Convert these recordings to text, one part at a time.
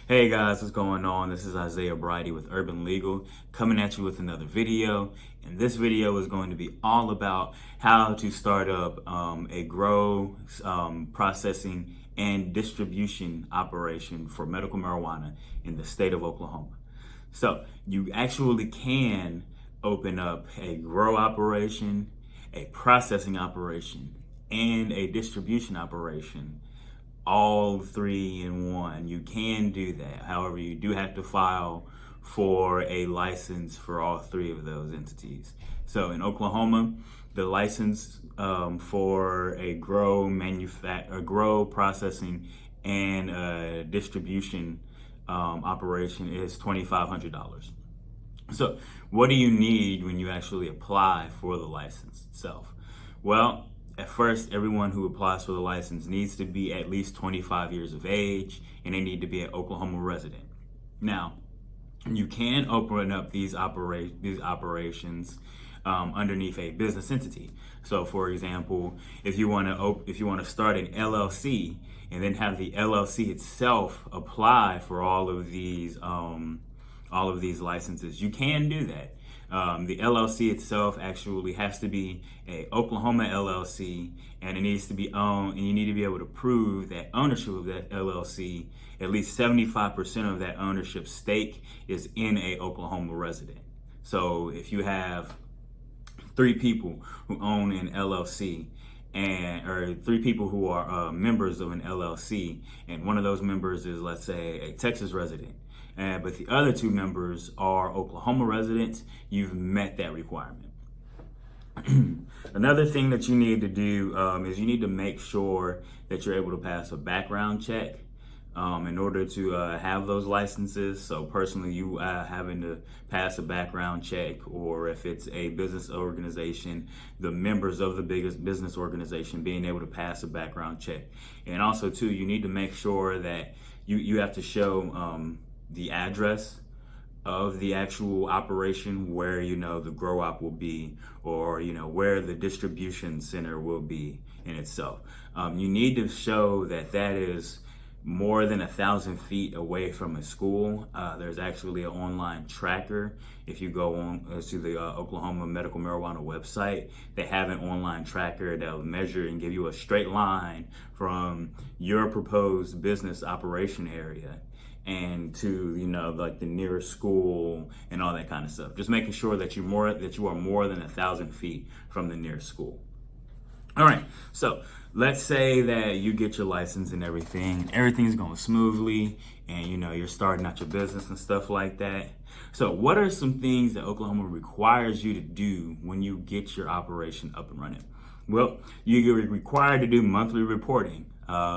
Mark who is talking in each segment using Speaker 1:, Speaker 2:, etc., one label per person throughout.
Speaker 1: Hey guys, what's going on? This is Isaiah Brydie with Urban Legal coming at you with another video. And this video is going to be all about how to start up a grow, processing, and distribution operation for medical marijuana in the state of Oklahoma. So you actually can open up a grow operation, a processing operation, and a distribution operation, all three in one. You can do that. However, you do have to file for a license for all three of those entities. So in Oklahoma, the license for a grow, processing, and distribution operation is $2,500. So what do you need when you actually apply for the license itself? Well, at first, everyone who applies for the license needs to be at least 25 years of age, and they need to be an Oklahoma resident. Now, you can open up these operations underneath a business entity. So, for example, if you want to start an LLC and then have the LLC itself apply for all of these licenses, you can do that. The LLC itself actually has to be a Oklahoma LLC, and it needs to be owned, and you need to be able to prove that ownership of that LLC, at least 75% of that ownership stake is in a Oklahoma resident. So if you have three people who own an LLC, or three people who are members of an LLC, and one of those members is, let's say, a Texas resident, but the other two members are Oklahoma residents, you've met that requirement. Another thing that you need to do is you need to make sure that you're able to pass a background check in order to have those licenses. So personally, you having to pass a background check, or if it's a business organization, the members of the biggest business organization being able to pass a background check. And also too, you need to make sure that you have to show the address of the actual operation where the grow op will be, or where the distribution center will be in itself. You need to show that is more than 1,000 feet away from a school. There's actually an online tracker. If you go on to the Oklahoma Medical Marijuana website, they have an online tracker that will measure and give you a straight line from your proposed business operation area and to like the nearest school and all that kind of stuff. Just making sure that you are more than 1,000 feet from the nearest school. All right, so let's say that you get your license and everything's going smoothly, and you're starting out your business and stuff like that. So what are some things that Oklahoma requires you to do when you get your operation up and running? Well, you're required to do monthly reporting.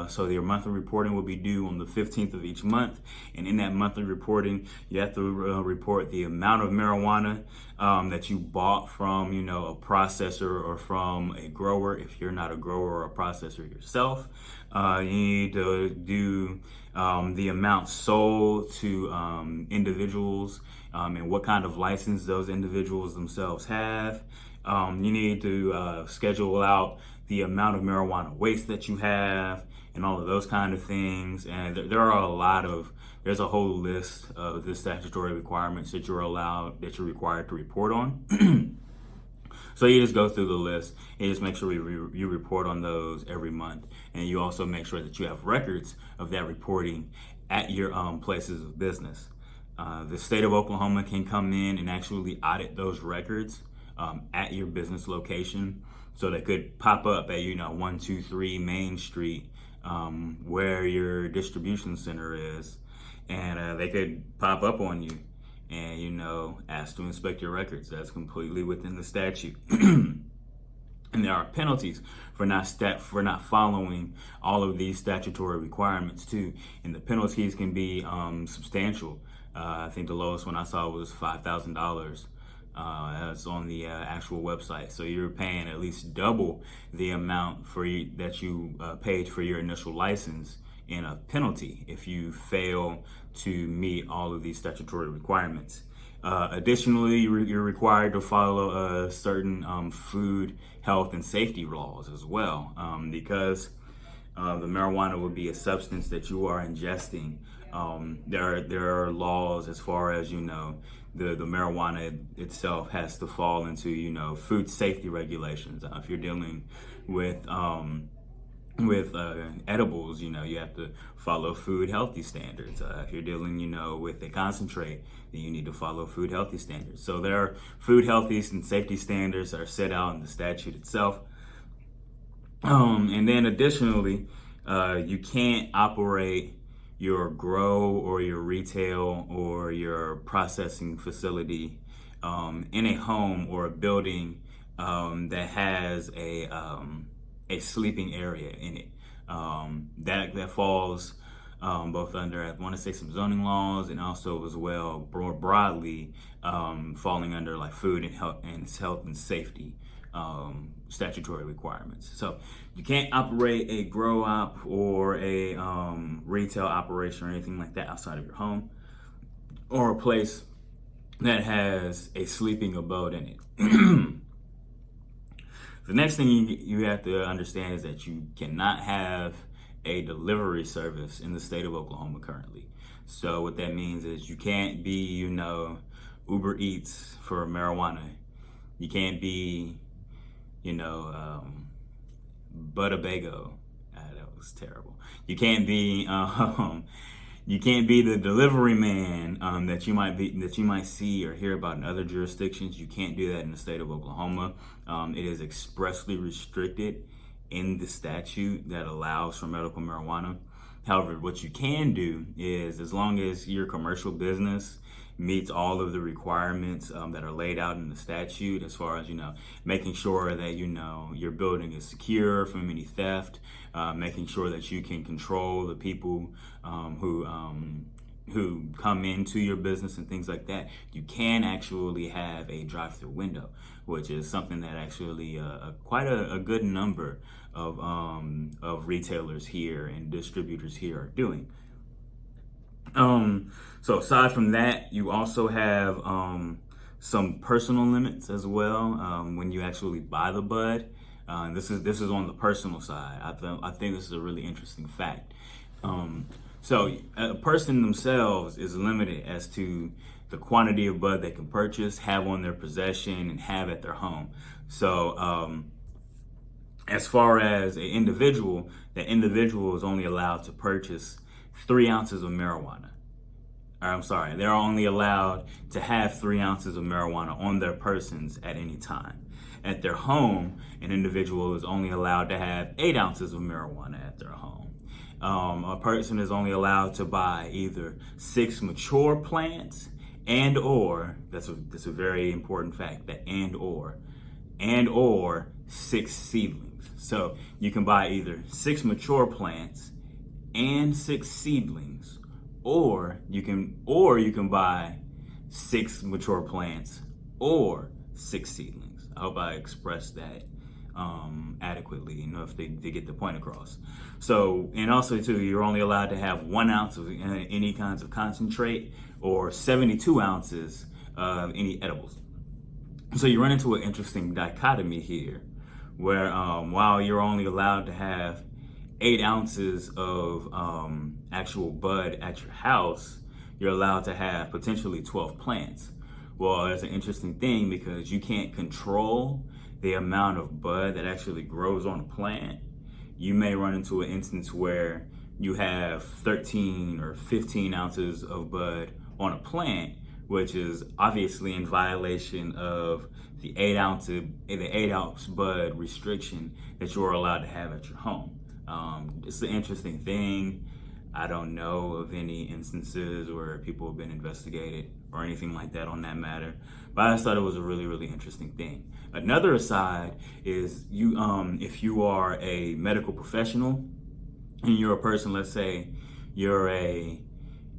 Speaker 1: So your monthly reporting will be due on the 15th of each month. And in that monthly reporting, you have to report the amount of marijuana that you bought from, a processor or from a grower. If you're not a grower or a processor yourself, you need to do the amount sold to individuals and what kind of license those individuals themselves have. You need to schedule out the amount of marijuana waste that you have and all of those kind of things. And there's a whole list of the statutory requirements that you're required to report on. So you just go through the list and just make sure you report on those every month. And you also make sure that you have records of that reporting at your places of business. The state of Oklahoma can come in and actually audit those records at your business location. So they could pop up at 123 Main Street, where your distribution center is, and they could pop up on you and ask to inspect your records. That's completely within the statute. And there are penalties for not following all of these statutory requirements too. And the penalties can be substantial. I think the lowest one I saw was $5,000. It's on the actual website. So you're paying at least double the amount that you paid for your initial license in a penalty if you fail to meet all of these statutory requirements. Additionally, you're required to follow certain food, health, and safety laws as well, because the marijuana would be a substance that you are ingesting. There are laws as far as, the marijuana itself has to fall into, food safety regulations. If you're dealing with edibles, you have to follow food healthy standards. If you're dealing, with a concentrate, then you need to follow food healthy standards. So there are food healthy and safety standards that are set out in the statute itself. And then additionally, you can't operate your grow or your retail or your processing facility in a home or a building that has a sleeping area in it. That falls both under, I want to say, some zoning laws, and also as well more broadly falling under like food and health and safety statutory requirements. So you can't operate a grow op or a retail operation or anything like that outside of your home or a place that has a sleeping abode in it. The next thing you have to understand is that you cannot have a delivery service in the state of Oklahoma currently. So what that means is you can't be, Uber Eats for marijuana. You can't be, Butabago. That was terrible. You can't be the delivery man that you might see or hear about in other jurisdictions. You can't do that in the state of Oklahoma. It is expressly restricted in the statute that allows for medical marijuana. However, what you can do is, as long as your commercial business meets all of the requirements that are laid out in the statute, as far as, making sure that, your building is secure from any theft, making sure that you can control the people who come into your business and things like that, you can actually have a drive-through window, which is something that actually quite a good number of retailers here and distributors here are doing. So aside from that, you also have some personal limits as well when you actually buy the bud. This is on the personal side. I think this is a really interesting fact. So a person themselves is limited as to the quantity of bud they can purchase, have on their possession, and have at their home. So as far as an individual, the individual is only allowed to purchase 3 ounces of marijuana. They're only allowed to have 3 ounces of marijuana on their persons at any time. At their home, an individual is only allowed to have 8 ounces of marijuana at their home. A person is only allowed to buy either 6 mature plants or that's a very important fact, that and or 6 seedlings. So you can buy either 6 mature plants and 6 seedlings, or you can buy 6 mature plants or 6 seedlings. I hope I expressed that adequately enough to get the point across. So, and also too, you're only allowed to have 1 ounce of any kinds of concentrate or 72 ounces of any edibles. So you run into an interesting dichotomy here, where while you're only allowed to have 8 ounces of actual bud at your house, you're allowed to have potentially 12 plants. Well, that's an interesting thing because you can't control the amount of bud that actually grows on a plant. You may run into an instance where you have 13 or 15 ounces of bud on a plant, which is obviously in violation of the 8 ounce bud restriction that you're allowed to have at your home. It's an interesting thing. I don't know of any instances where people have been investigated or anything like that on that matter, but I just thought it was a really, really interesting thing. Another aside is if you are a medical professional and you're a person, let's say you're a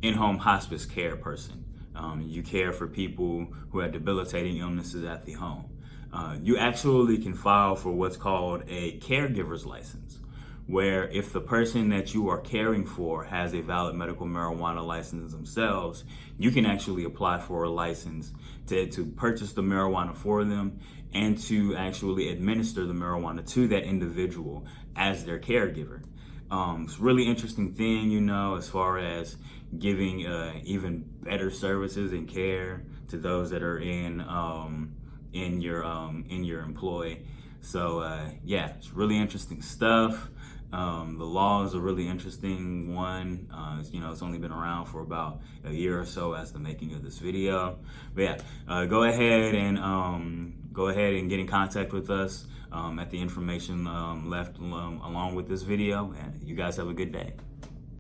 Speaker 1: in-home hospice care person, you care for people who have debilitating illnesses at the home, you actually can file for what's called a caregiver's license, where if the person that you are caring for has a valid medical marijuana license themselves, you can actually apply for a license to purchase the marijuana for them and to actually administer the marijuana to that individual as their caregiver. It's a really interesting thing, you know, as far as giving even better services and care to those that are in your employ. So yeah, it's really interesting stuff. The law is a really interesting one. You know, it's only been around for about a year or so as the making of this video. But yeah, go ahead and get in contact with us at the information left along with this video. And you guys have a good day.